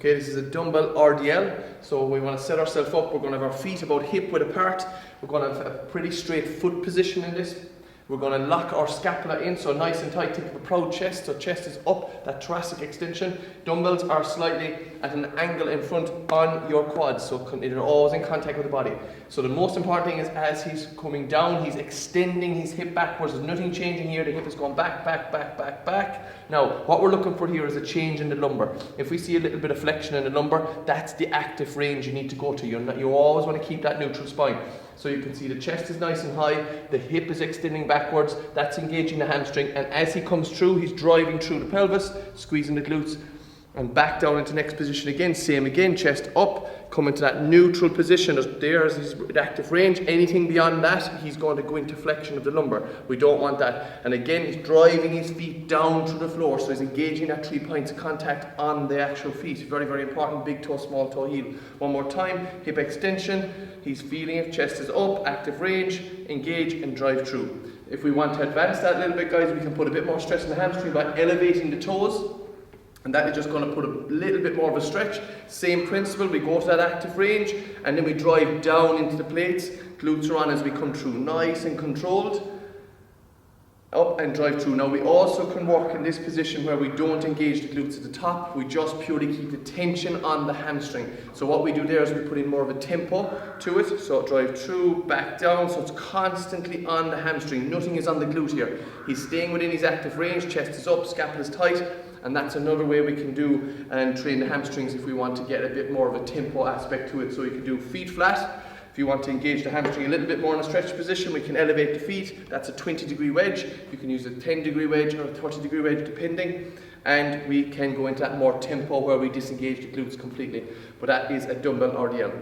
Okay, this is a dumbbell RDL, so we want to set ourselves up. We're going to have our feet about hip width apart. We're going to have a pretty straight foot position in this. We're going to lock our scapula in, so nice and tight. Think of a proud chest, so chest is up, that thoracic extension. Dumbbells are slightly at an angle in front on your quads, so they're always in contact with the body. So the most important thing is as he's coming down, he's extending his hip backwards. There's nothing changing here. The hip is going back, back, back, back, back. Now, what we're looking for here is a change in the lumbar. If we see a little bit of flexion in the lumbar, that's the active range you need to go to. You always want to keep that neutral spine. So you can see the chest is nice and high, the hip is extending backwards, that's engaging the hamstring, and as he comes through, he's driving through the pelvis, squeezing the glutes, and back down into next position again, same again, chest up, come into that neutral position. There's his active range. Anything beyond that, he's going to go into flexion of the lumbar. We don't want that. And again, he's driving his feet down through the floor, so he's engaging that 3 points of contact on the actual feet. Very, very important. Big toe, small toe, heel. One more time, hip extension. He's feeling it, chest is up, active range, engage and drive through. If we want to advance that a little bit, guys, we can put a bit more stress on the hamstring by elevating the toes. And that is just going to put a little bit more of a stretch. Same principle, we go to that active range and then we drive down into the plates. Glutes are on as we come through, nice and controlled. Up and drive through. Now we also can work in this position where we don't engage the glutes at the top. We just purely keep the tension on the hamstring. So what we do there is we put in more of a tempo to it. So drive through, back down, so it's constantly on the hamstring. Nothing is on the glute here. He's staying within his active range, chest is up, scapula is tight. And that's another way we can do and train the hamstrings if we want to get a bit more of a tempo aspect to it. So you can do feet flat. If you want to engage the hamstring a little bit more in a stretch position, we can elevate the feet. That's a 20-degree wedge. You can use a 10-degree wedge or a 30-degree wedge depending. And we can go into that more tempo where we disengage the glutes completely. But that is a dumbbell RDL.